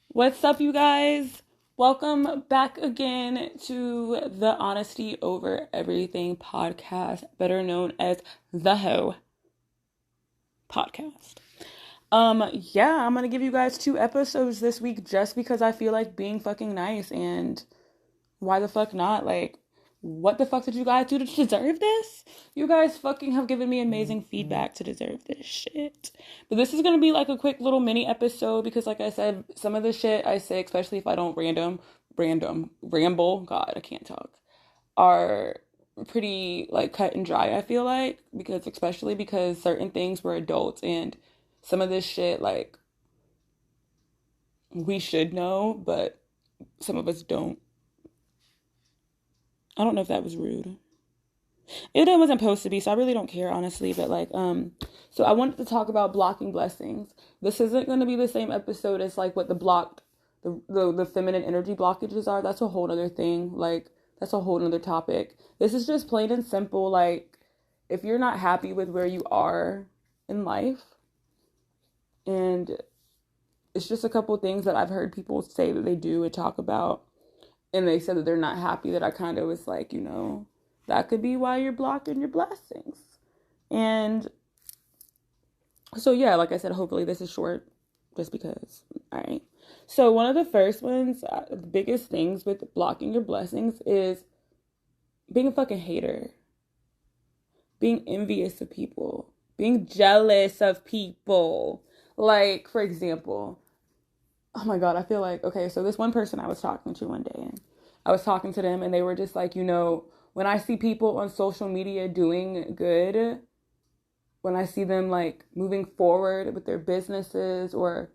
What's up, you guys? Welcome back again to the Honesty Over Everything podcast, better known as the H.O.E podcast. Yeah, I'm gonna give you guys 2 episodes this week just because I feel like being fucking nice, and why the fuck not? Like, what the fuck did you guys do to deserve this? You guys fucking have given me amazing feedback to deserve this shit. But this is gonna be like a quick little mini episode because, like I said, some of the shit I say, especially if I don't ramble, God, I can't talk, are pretty like cut and dry, I feel like, because especially because certain things were adults and some of this shit, like, we should know, but some of us don't. I don't know if that was rude. It wasn't supposed to be, so I really don't care, honestly. But so I wanted to talk about blocking blessings. This isn't going to be the same episode as like what the feminine energy blockages are. That's a whole other thing. Like, that's a whole other topic. This is just plain and simple. Like, if you're not happy with where you are in life, and it's just a couple things that I've heard people say that they do and talk about, and they said that they're not happy, that I kind of was like, that could be why you're blocking your blessings. And so, yeah, like I said, hopefully this is short just because. All right. So, one of the first ones, the biggest things with blocking your blessings is being a fucking hater, being envious of people, being jealous of people. Like, for example, oh my God, I feel like, okay, so this one person I was talking to one day, and I was talking to them, and they were just like, when I see people on social media doing good, when I see them like moving forward with their businesses or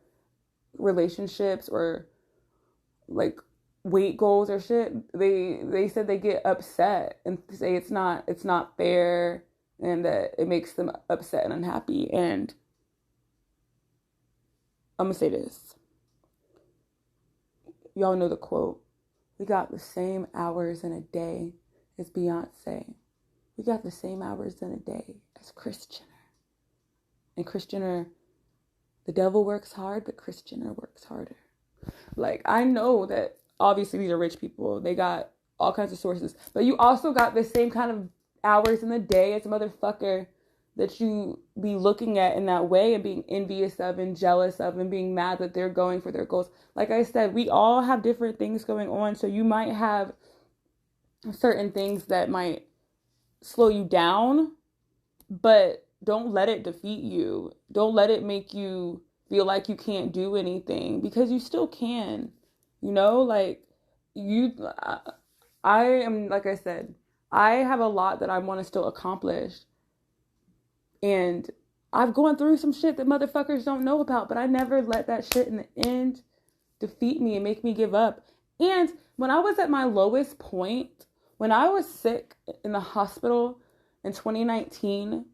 relationships or like weight goals or shit, they said they get upset and say it's not fair, and that it makes them upset and unhappy. And I'm gonna say this. Y'all know the quote. We got the same hours in a day as Beyonce. We got the same hours in a day as Kris Jenner. And Kris Jenner, the devil works hard, but Kris Jenner works harder. Like, I know that obviously these are rich people. They got all kinds of sources. But you also got the same kind of hours in the day as a motherfucker that you be looking at in that way and being envious of and jealous of and being mad that they're going for their goals. Like I said, we all have different things going on. So you might have certain things that might slow you down, but don't let it defeat you. Don't let it make you feel like you can't do anything, because you still can. Like, you I am, like I said, I have a lot that I want to still accomplish, and I've gone through some shit that motherfuckers don't know about, but I never let that shit in the end defeat me and make me give up. And when I was at my lowest point, when I was sick in the hospital in 2019,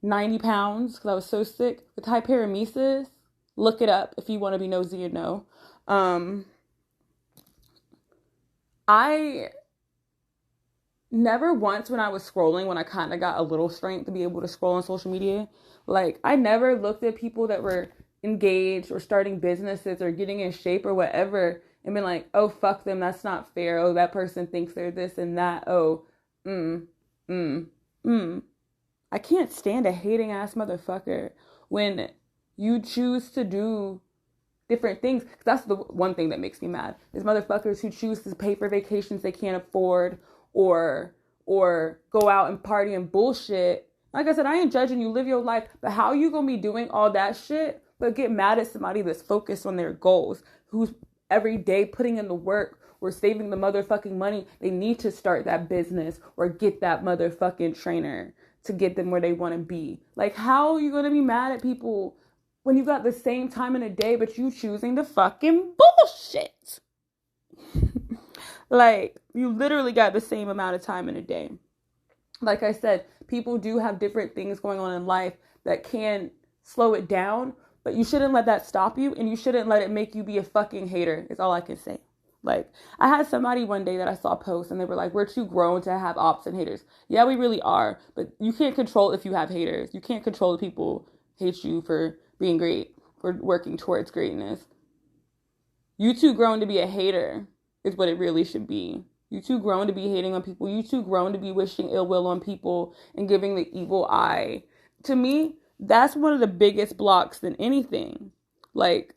90 pounds, because I was so sick with hyperemesis. Look it up if you want to be nosy and know. I never once, when I was scrolling, when I kind of got a little strength to be able to scroll on social media, like, I never looked at people that were engaged or starting businesses or getting in shape or whatever and been like, oh, fuck them, that's not fair. Oh, that person thinks they're this and that. Oh, mm, mm, mm. I can't stand a hating ass motherfucker when you choose to do different things. That's the one thing that makes me mad, is motherfuckers who choose to pay for vacations they can't afford, or go out and party and bullshit. Like I said, I ain't judging you, live your life, but how you gonna be doing all that shit but get mad at somebody that's focused on their goals, who's every day putting in the work or saving the motherfucking money they need to start that business or get that motherfucking trainer to get them where they want to be? Like, how are you gonna be mad at people when you got the same time in a day, but you choosing the fucking bullshit? Like, you literally got the same amount of time in a day. Like I said, people do have different things going on in life that can slow it down, but you shouldn't let that stop you, and you shouldn't let it make you be a fucking hater, is all I can say. Like, I had somebody one day that I saw post, and they were like, we're too grown to have ops and haters. Yeah, we really are, but you can't control if you have haters. You can't control the people hate you for being great, for working towards greatness. You too grown to be a hater is what it really should be. You too grown to be hating on people. You too grown to be wishing ill will on people and giving the evil eye. To me, that's one of the biggest blocks than anything. Like,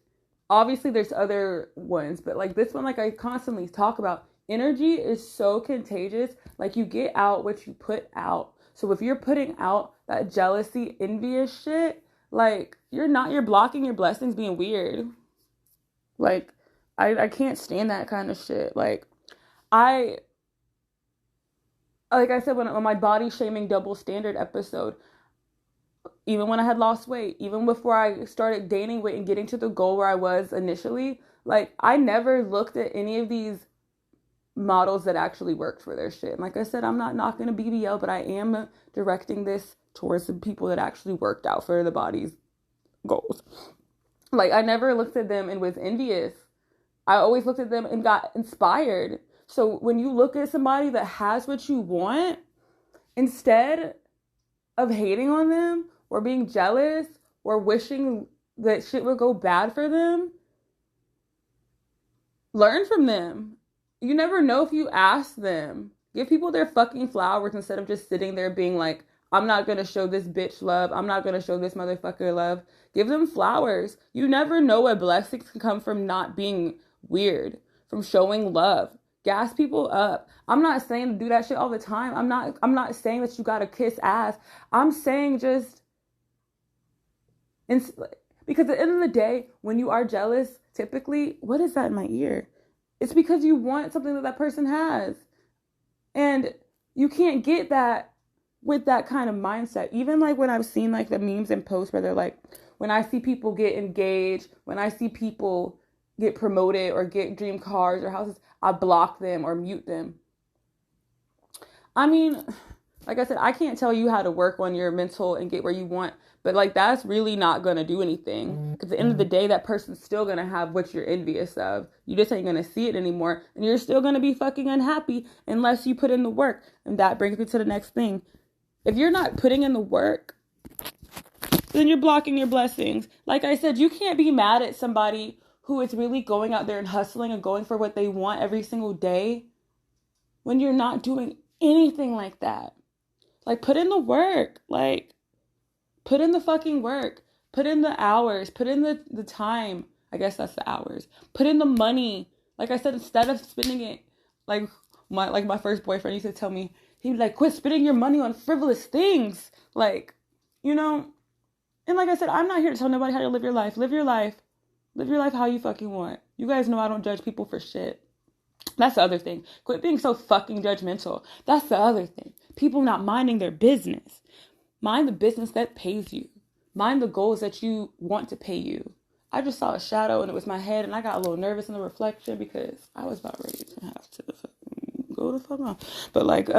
obviously there's other ones, but like this one, like I constantly talk about, energy is so contagious. Like, you get out what you put out. So if you're putting out that jealousy, envious shit, like you're blocking your blessings being weird. Like, I can't stand that kind of shit. I like I said, when on my body shaming double standard episode, even when I had lost weight, even before I started gaining weight and getting to the goal where I was initially, like I never looked at any of these models that actually worked for their shit. And like I said, I'm not knocking a BBL, but I am directing this towards the people that actually worked out for the body's goals. Like, I never looked at them and was envious. I always looked at them and got inspired. So when you look at somebody that has what you want, instead of hating on them or being jealous or wishing that shit would go bad for them, learn from them. You never know if you ask them. Give people their fucking flowers instead of just sitting there being like, I'm not going to show this bitch love. I'm not going to show this motherfucker love. Give them flowers. You never know what blessings can come from not being weird, from showing love. Gas people up. I'm not saying to do that shit all the time. I'm not saying that you got to kiss ass. I'm saying just because at the end of the day, when you are jealous, typically, what is that in my ear? It's because you want something that that person has. And you can't get that with that kind of mindset. Even like when I've seen like the memes and posts where they're like, when I see people get engaged, when I see people get promoted or get dream cars or houses, I block them or mute them. I mean, like I said, I can't tell you how to work on your mental and get where you want, but like that's really not going to do anything. Because at the end of the day, that person's still going to have what you're envious of. You just ain't going to see it anymore. And you're still going to be fucking unhappy unless you put in the work. And that brings me to the next thing. If you're not putting in the work, then you're blocking your blessings. Like I said, you can't be mad at somebody who is really going out there and hustling and going for what they want every single day when you're not doing anything like that. Like, put in the work. Like, put in the fucking work. Put in the hours. Put in the time. I guess that's the hours. Put in the money. Like I said, instead of spending it, like my first boyfriend used to tell me, he'd be like, quit spending your money on frivolous things. Like, you know, and like I said, I'm not here to tell nobody how to live your life. Live your life. Live your life how you fucking want. You guys know I don't judge people for shit. That's the other thing. Quit being so fucking judgmental. That's the other thing. People not minding their business. Mind the business that pays you. Mind the goals that you want to pay you. I just saw a shadow and it was my head and I got a little nervous in the reflection because I was about ready to have to go the fuck on. But like,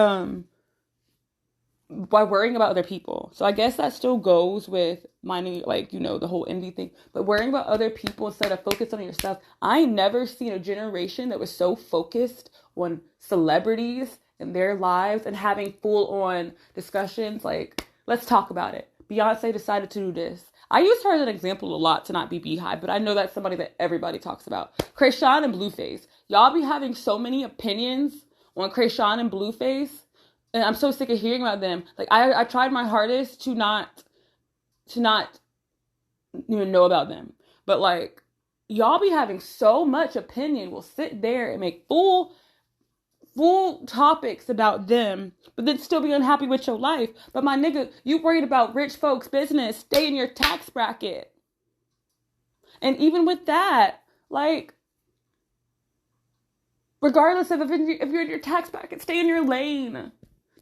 by worrying about other people. So I guess that still goes with minding, like, you know, the whole envy thing. But worrying about other people instead of focusing on yourself. I ain't never seen a generation that was so focused on celebrities and their lives and having full-on discussions. Like, let's talk about it. Beyonce decided to do this. I use her as an example a lot to not be Beehive, but I know that's somebody that everybody talks about. Krayshawn and Blueface. Y'all be having so many opinions on Krayshawn and Blueface. And I'm so sick of hearing about them. Like, I tried my hardest to not even know about them. But like, y'all be having so much opinion. We'll sit there and make full topics about them, but then still be unhappy with your life. But my nigga, you worried about rich folks' business. Stay in your tax bracket. And even with that, like, regardless of if you're in your tax bracket, stay in your lane.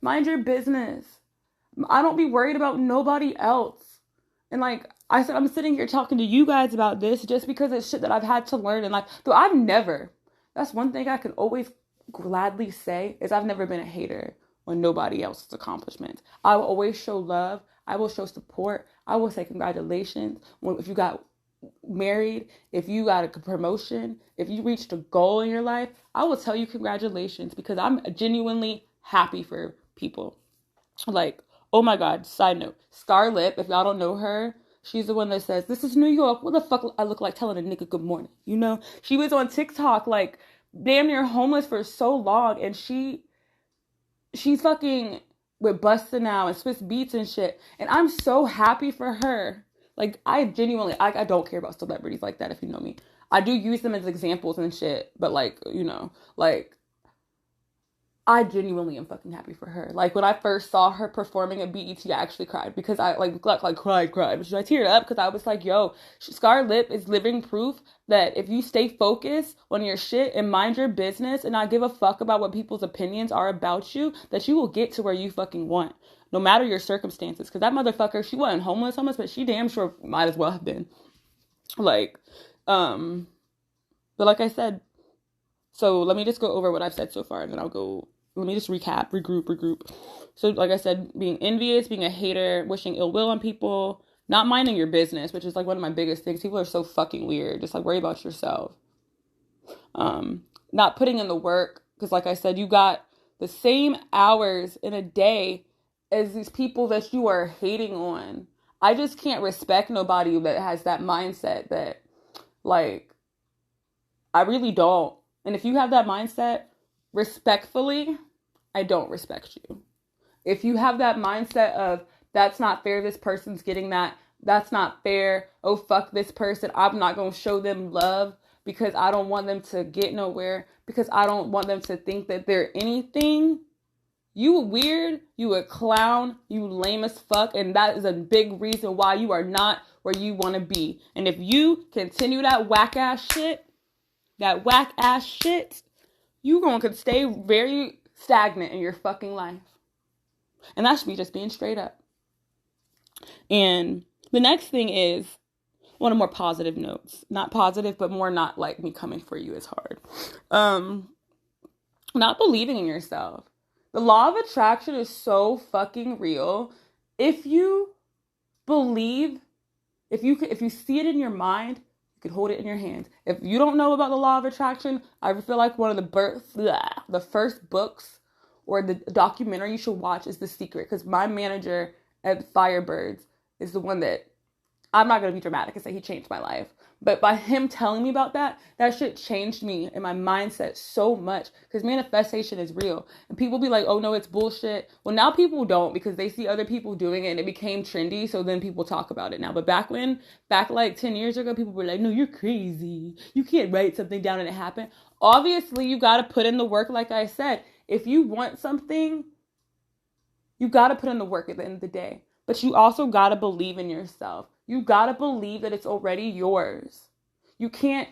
Mind your business. I don't be worried about nobody else. And like I said, I'm sitting here talking to you guys about this just because it's shit that I've had to learn in life. Though that's one thing I can always gladly say is I've never been a hater on nobody else's accomplishments. I will always show love. I will show support. I will say congratulations. If you got married, if you got a promotion, if you reached a goal in your life, I will tell you congratulations because I'm genuinely happy for people. Like, oh my God, side note, Scarlett, if y'all don't know her, She's the one that says, "This is New York. What the fuck I look like telling a nigga good morning?" You know? She was on TikTok, like, damn near homeless for so long, and she's fucking with Busta now and Swiss Beats and shit. And I'm so happy for her. Like, I genuinely, I don't care about celebrities like that, if you know me. I do use them as examples and shit, but like, you know, like, I genuinely am fucking happy for her. Like, when I first saw her performing at BET, I actually cried because I, like cried. But I teared up because I was like, yo, Scarlet Lip is living proof that if you stay focused on your shit and mind your business and not give a fuck about what people's opinions are about you, that you will get to where you fucking want, no matter your circumstances. Because that motherfucker, she wasn't homeless, but she damn sure might as well have been. Like, but like I said, so let me just go over what I've said so far, and then let me just recap, regroup. So like I said, being envious, being a hater, wishing ill will on people, not minding your business, which is like one of my biggest things. People are so fucking weird. Just like, worry about yourself. Not putting in the work, because like I said, you got the same hours in a day as these people that you are hating on. I just can't respect nobody that has that mindset that, like, I really don't. And if you have that mindset, respectfully, I don't respect you. If you have that mindset of, that's not fair, this person's getting that, that's not fair, oh fuck this person, I'm not going to show them love because I don't want them to get nowhere, because I don't want them to think that they're anything, you weird, you a clown, you lame as fuck, and that is a big reason why you are not where you want to be. And if you continue that whack ass shit, you gonna stay very stagnant in your fucking life. And that's me just being straight up. And the next thing is one of more positive notes. Not positive, but more not like me coming for you is hard. Not believing in yourself. The law of attraction is so fucking real. If you believe, if you see it in your mind, you can hold it in your hands. If you don't know about the law of attraction, I feel like one of the first books or the documentary you should watch is The Secret, because my manager at Firebirds is the one that, I'm not going to be dramatic and say he changed my life, but by him telling me about that shit changed me and my mindset so much, because manifestation is real. And people be like, oh no, it's bullshit. Well, now people don't, because they see other people doing it and it became trendy, so then people talk about it now. But back like 10 years ago, people were like, no, you're crazy. You can't write something down and it happened. Obviously, you got to put in the work, like I said. If you want something, you got to put in the work at the end of the day. But you also got to believe in yourself. You got to believe that it's already yours. You can't,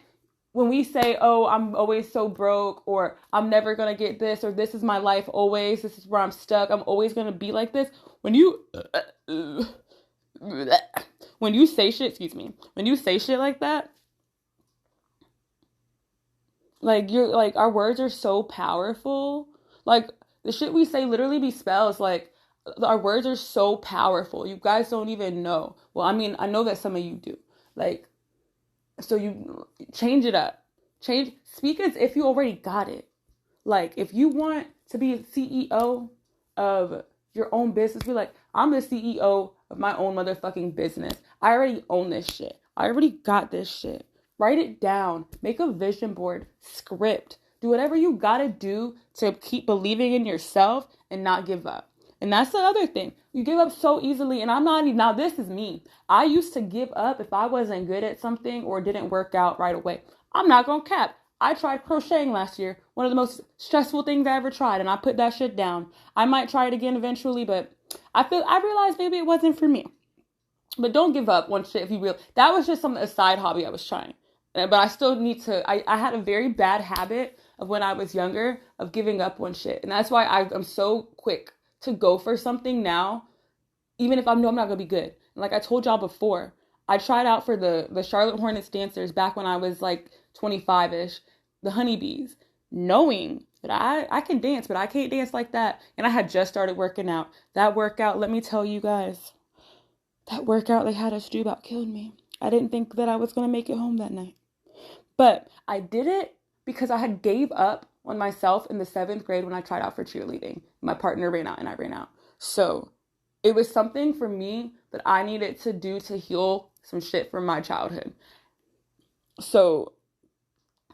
when we say, oh, I'm always so broke, or I'm never going to get this, or this is my life always, this is where I'm stuck, I'm always going to be like this. When you say shit like that, like, you're like, our words are so powerful. Like, the shit we say literally be spells. Like, our words are so powerful. You guys don't even know. Well, I mean, I know that some of you do. Like, so you change it up. Speak as if you already got it. Like, if you want to be a CEO of your own business, be like, I'm the CEO of my own motherfucking business. I already own this shit. I already got this shit. Write it down. Make a vision board. Script. Do whatever you gotta do to keep believing in yourself and not give up. And that's the other thing. You give up so easily. And I'm not even, now this is me. I used to give up if I wasn't good at something or didn't work out right away. I'm not gonna cap. I tried crocheting last year. One of the most stressful things I ever tried. And I put that shit down. I might try it again eventually, but I realized maybe it wasn't for me. But don't give up on shit if you real. That was just a side hobby I was trying. But I still need to, I had a very bad habit of when I was younger of giving up on shit. And that's why I'm so quick to go for something now, even if I know I'm not going to be good. And like I told y'all before, I tried out for the Charlotte Hornets dancers back when I was like 25-ish, the Honeybees, knowing that I can dance, but I can't dance like that. And I had just started working out. That workout, let me tell you guys, that workout they had us do about killed me. I didn't think that I was going to make it home that night. But I did it because I had gave up on myself in the 7th grade when I tried out for cheerleading. My partner ran out and I ran out. So it was something for me that I needed to do to heal some shit from my childhood. So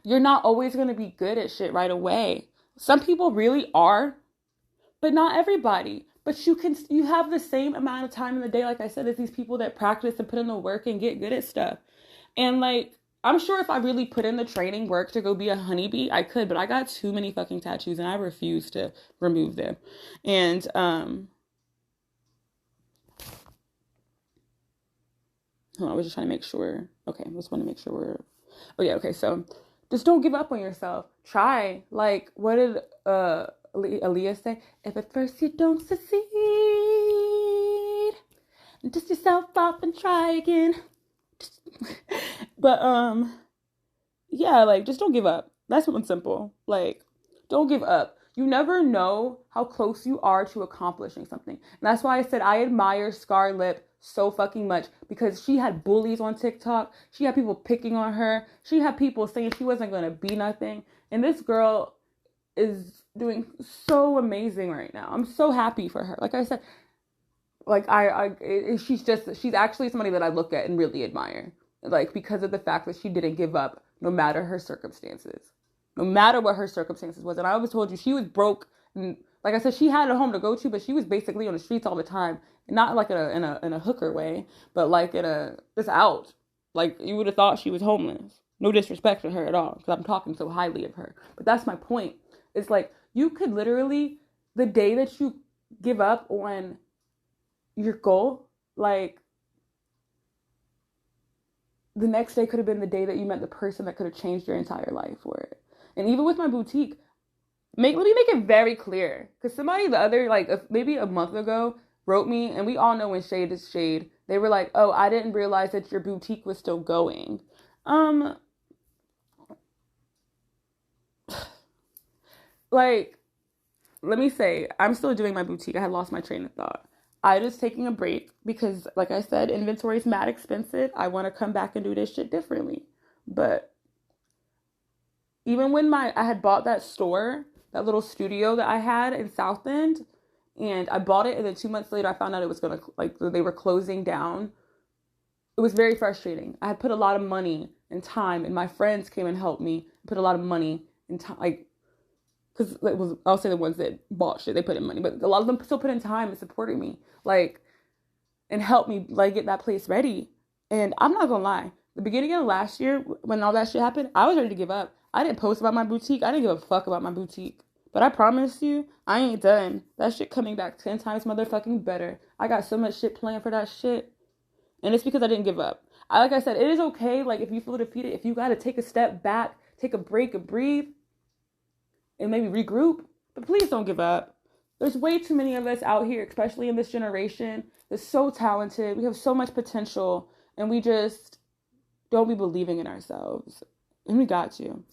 you're not always going to be good at shit right away. Some people really are, but not everybody. But you have the same amount of time in the day, like I said, as these people that practice and put in the work and get good at stuff. And like, I'm sure if I really put in the training work to go be a honeybee, I could, but I got too many fucking tattoos and I refuse to remove them. And I was just trying to make sure. Okay, I just want to make sure we're. Oh yeah, okay. So, just don't give up on yourself. Try. Like, what did Aaliyah say? If at first you don't succeed, dust yourself off and try again. But yeah, like just don't give up. That's one simple. Like, don't give up. You never know how close you are to accomplishing something. And that's why I said I admire Scarlett so fucking much, because she had bullies on TikTok. She had people picking on her. She had people saying she wasn't going to be nothing. And this girl is doing so amazing right now. I'm so happy for her. Like I said, like she's actually somebody that I look at and really admire. Like, because of the fact that she didn't give up no matter her circumstances. No matter what her circumstances was. And I always told you she was broke. And like I said, she had a home to go to, but she was basically on the streets all the time. Not like in a hooker way, but like just out. Like, you would have thought she was homeless. No disrespect to her at all, because I'm talking so highly of her. But that's my point. It's like, you could literally, the day that you give up on your goal, like, the next day could have been the day that you met the person that could have changed your entire life for it. And even with my boutique, let me make it very clear, because somebody the other, like, maybe a month ago wrote me, and we all know when shade is shade. They were like, oh, I didn't realize that your boutique was still going. Like, let me say, I'm still doing my boutique. I had lost my train of thought. I just taking a break because, like I said, inventory is mad expensive. I want to come back and do this shit differently. But even when I had bought that store, that little studio that I had in South End, and I bought it, and then 2 months later I found out it was gonna, like, they were closing down. It was very frustrating. I had put a lot of money and time, and my friends came and helped me put a lot of money and time, like, because it was, I'll say the ones that bought shit, they put in money, but a lot of them still put in time and supported me, like, and helped me, like, get that place ready. And I'm not gonna lie, the beginning of last year, when all that shit happened, I was ready to give up. I didn't post about my boutique. I didn't give a fuck about my boutique. But I promise you, I ain't done. That shit coming back 10 times motherfucking better. I got so much shit planned for that shit. And it's because I didn't give up. Like I said, it is okay, like, if you feel defeated, if you gotta take a step back, take a break and breathe, and maybe regroup, but please don't give up. There's way too many of us out here, especially in this generation, that's so talented. We have so much potential, and we just don't be believing in ourselves. And we got to.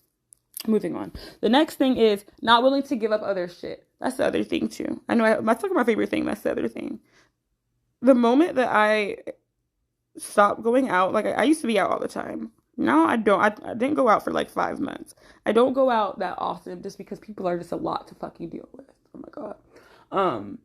Moving on. The next thing is not willing to give up other shit. That's the other thing too. I know that's like my favorite thing. That's the other thing. The moment that I stopped going out, like I used to be out all the time. Now I don't. I didn't go out for like 5 months. I don't go out that often just because people are just a lot to fucking deal with. Oh my God. I'm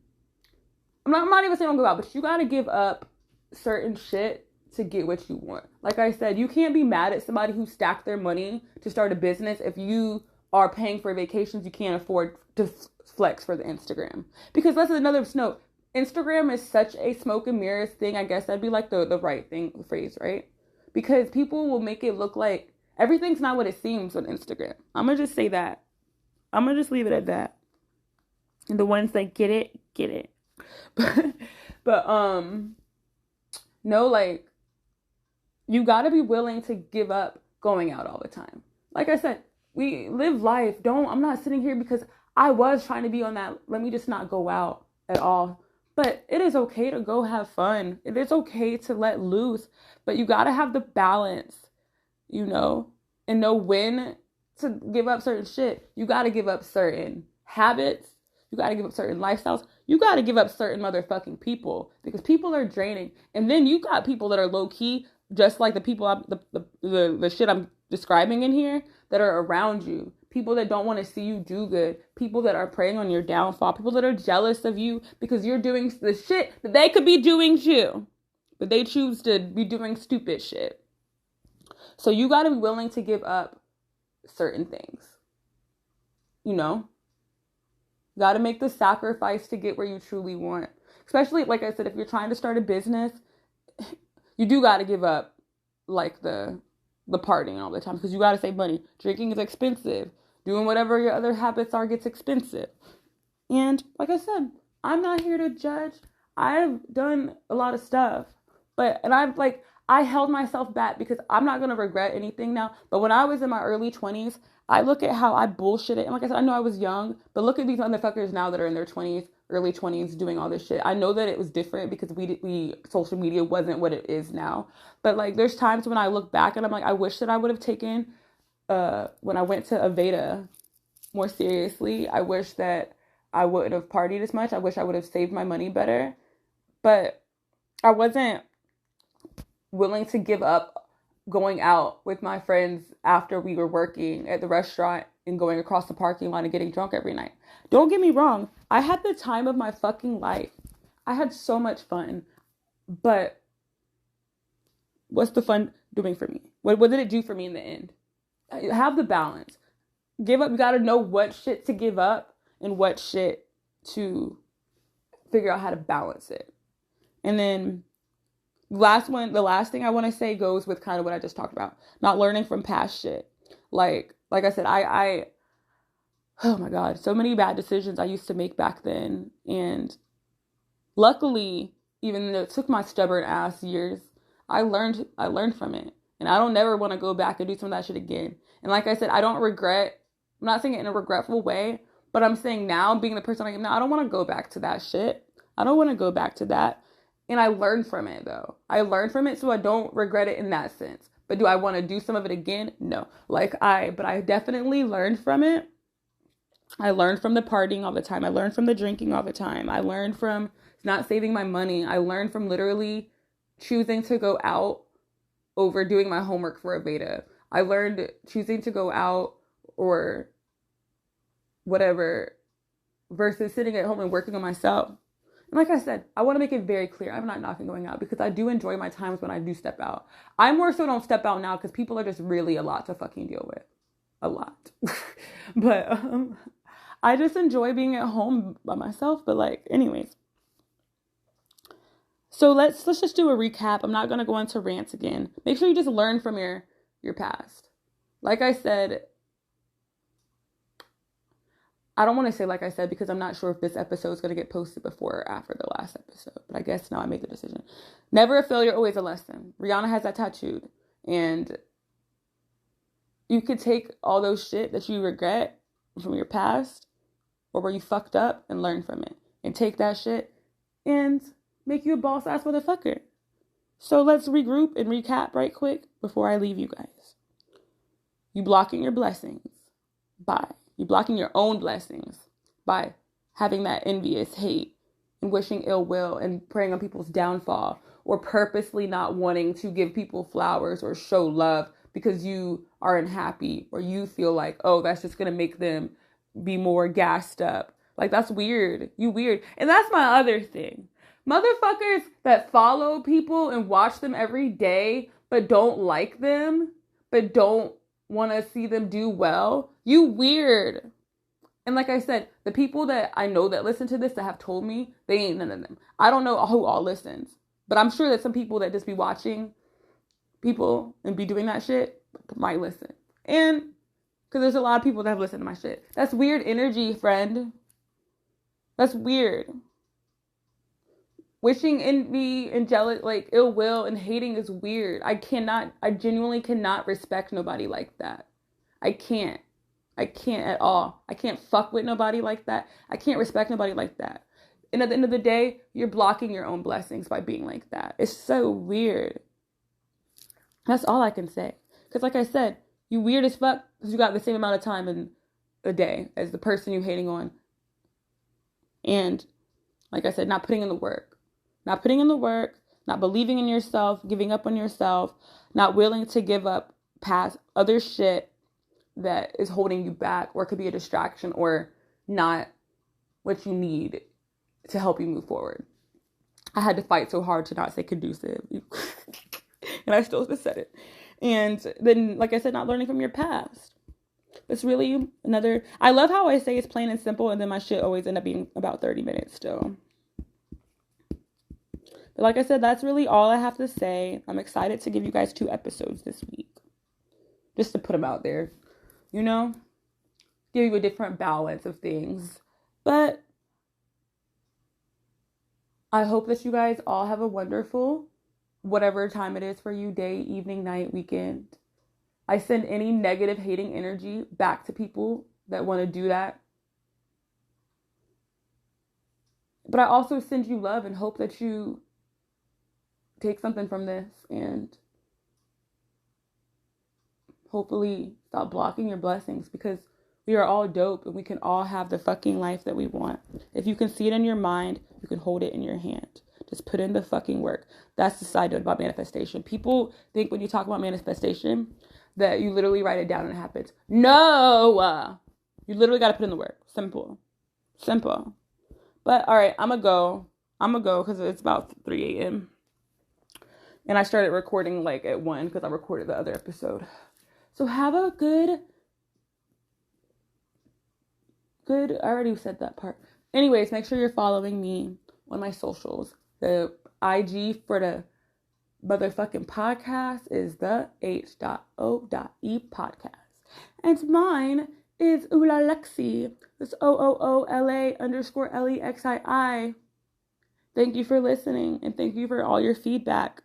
not even saying don't go out, but you gotta give up certain shit to get what you want. Like I said, you can't be mad at somebody who stacked their money to start a business if you are paying for vacations you can't afford to flex for the Instagram. Because that's another note. Instagram is such a smoke and mirrors thing. I guess that'd be like the right thing, the phrase, right? Because people will make it look like everything's not what it seems on Instagram. I'm going to just say that. I'm going to just leave it at that. And the ones that get it, get it. But no, like, you got to be willing to give up going out all the time. Like I said, we live life. I'm not sitting here because I was trying to be on that, let me just not go out at all. But it is okay to go have fun. It is okay to let loose. But you got to have the balance, and know when to give up certain shit. You got to give up certain habits. You got to give up certain lifestyles. You got to give up certain motherfucking people, because people are draining. And then you got people that are low key, just like the people, the shit I'm describing in here, that are around you. people that don't want to see you do good, people that are preying on your downfall, people that are jealous of you because you're doing the shit that they could be doing too, but they choose to be doing stupid shit. So you got to be willing to give up certain things. You know? You got to make the sacrifice to get where you truly want. Especially, like I said, if you're trying to start a business, you do got to give up, like, the partying all the time, because you got to save money. Drinking is expensive. Doing whatever your other habits are gets expensive. And like I said, I'm not here to judge. I've done a lot of stuff, and I held myself back because I'm not going to regret anything now. But when I was in my early 20s, I look at how I bullshitted. And like I said, I know I was young, but look at these motherfuckers now that are in their 20s, early 20s doing all this shit. I know that it was different because social media wasn't what it is now. But like, there's times when I look back and I'm like, I wish that I would have taken, when I went to Aveda more seriously. I wish that I wouldn't have partied as much. I wish I would have saved my money better. But I wasn't willing to give up going out with my friends after we were working at the restaurant and going across the parking lot and getting drunk every night. Don't get me wrong. I had the time of my fucking life. I had so much fun. But what's the fun doing for me? What did it do for me in the end? Have the balance. Give up. You got to know what shit to give up and what shit to figure out how to balance it. And then the last thing I want to say goes with kind of what I just talked about. Not learning from past shit. Like I said, I oh my God, so many bad decisions I used to make back then. And luckily, even though it took my stubborn ass years, I learned from it. And I don't never want to go back and do some of that shit again. And like I said, I'm not saying it in a regretful way, but I'm saying now, being the person I am now, I don't want to go back to that shit. I don't want to go back to that. And I learned from it, though. I learned from it, so I don't regret it in that sense. But do I want to do some of it again? No. But I definitely learned from it. I learned from the partying all the time. I learned from the drinking all the time. I learned from not saving my money. I learned from literally choosing to go out over doing my homework for a beta. I learned choosing to go out or whatever versus sitting at home and working on myself. And like I said, I want to make it very clear. I'm not knocking going out because I do enjoy my times when I do step out. I more so don't step out now because people are just really a lot to fucking deal with. A lot. But I just enjoy being at home by myself. But like, anyways. So let's just do a recap. I'm not going to go into rants again. Make sure you just learn from your past. Like I said, I don't want to say like I said because I'm not sure if this episode is going to get posted before or after the last episode. But I guess now I made the decision. Never a failure, always a lesson. Rihanna has that tattooed. And you could take all those shit that you regret from your past or where you fucked up and learn from it. And take that shit and make you a boss ass motherfucker. So let's regroup and recap right quick before I leave you guys. You blocking your blessings by you blocking your own blessings by having that envious hate and wishing ill will and preying on people's downfall or purposely not wanting to give people flowers or show love because you are unhappy or you feel like, oh, that's just going to make them be more gassed up. Like, that's weird. You weird. And that's my other thing. Motherfuckers that follow people and watch them every day but don't like them, but don't want to see them do well, you weird. And like I said, the people that I know that listen to this that have told me, they ain't none of them. I don't know who all listens, but I'm sure that some people that just be watching people and be doing that shit might listen. And because there's a lot of people that have listened to my shit. That's weird energy, friend. That's weird. Wishing envy and jealous, like ill will and hating is weird. I genuinely cannot respect nobody like that. I can't at all. I can't fuck with nobody like that. I can't respect nobody like that. And at the end of the day, you're blocking your own blessings by being like that. It's so weird. That's all I can say. Because like I said, you weird as fuck because you got the same amount of time in a day as the person you hating on. And like I said, not putting in the work. Not putting in the work, not believing in yourself, giving up on yourself, not willing to give up past other shit that is holding you back, or it could be a distraction or not what you need to help you move forward. I had to fight so hard to not say conducive. And I still just said it. And then, like I said, not learning from your past. It's really another... I love how I say it's plain and simple, and then my shit always end up being about 30 minutes still. But like I said, that's really all I have to say. I'm excited to give you guys 2 episodes this week. Just to put them out there. You know? Give you a different balance of things. But I hope that you guys all have a wonderful, whatever time it is for you, day, evening, night, weekend. I send any negative, hating energy back to people that want to do that. But I also send you love and hope that you take something from this and hopefully stop blocking your blessings, because we are all dope and we can all have the fucking life that we want. If you can see it in your mind, you can hold it in your hand. Just put in the fucking work. That's the side note about manifestation. People think when you talk about manifestation that you literally write it down and it happens. No! You literally got to put in the work. Simple. But all right, I'm going to go because it's about 3 a.m. And I started recording like at 1 because I recorded the other episode. So have a good, I already said that part. Anyways, make sure you're following me on my socials. The IG for the motherfucking podcast is the H.O.E podcast. And mine is Oolalexi. It's OOOLA_LEXII. Thank you for listening, and thank you for all your feedback.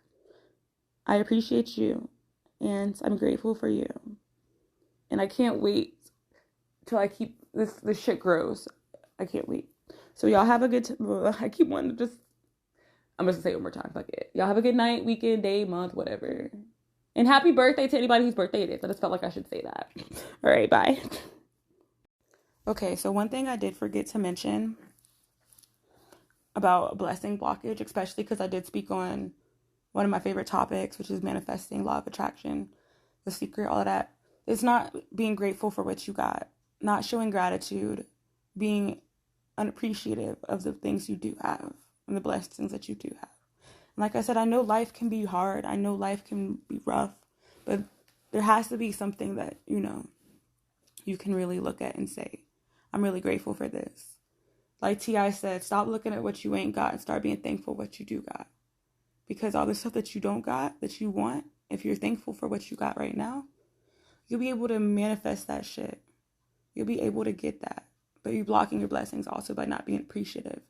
I appreciate you, and I'm grateful for you. And I can't wait till I keep this shit grows. I can't wait. So y'all have a good I keep wanting to just... I'm just gonna say it one more time. Fuck it. Y'all have a good night, weekend, day, month, whatever. And happy birthday to anybody whose birthday it is. I just felt like I should say that. All right, bye. Okay, so one thing I did forget to mention about blessing blockage, especially because I did speak on one of my favorite topics, which is manifesting, law of attraction, the secret, all of that. It's not being grateful for what you got, not showing gratitude, being unappreciative of the things you do have and the blessings that you do have. And like I said, I know life can be hard. I know life can be rough, but there has to be something that, you know, you can really look at and say, I'm really grateful for this. Like T.I. said, stop looking at what you ain't got and start being thankful for what you do got. Because all the stuff that you don't got, that you want, if you're thankful for what you got right now, you'll be able to manifest that shit. You'll be able to get that. But you're blocking your blessings also by not being appreciative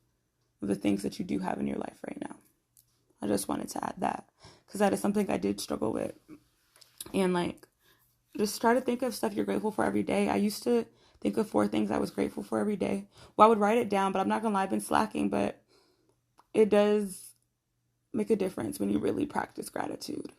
of the things that you do have in your life right now. I just wanted to add that, because that is something I did struggle with. And like, just try to think of stuff you're grateful for every day. I used to think of 4 things I was grateful for every day. Well, I would write it down, but I'm not gonna lie, I've been slacking, but it does make a difference when you really practice gratitude.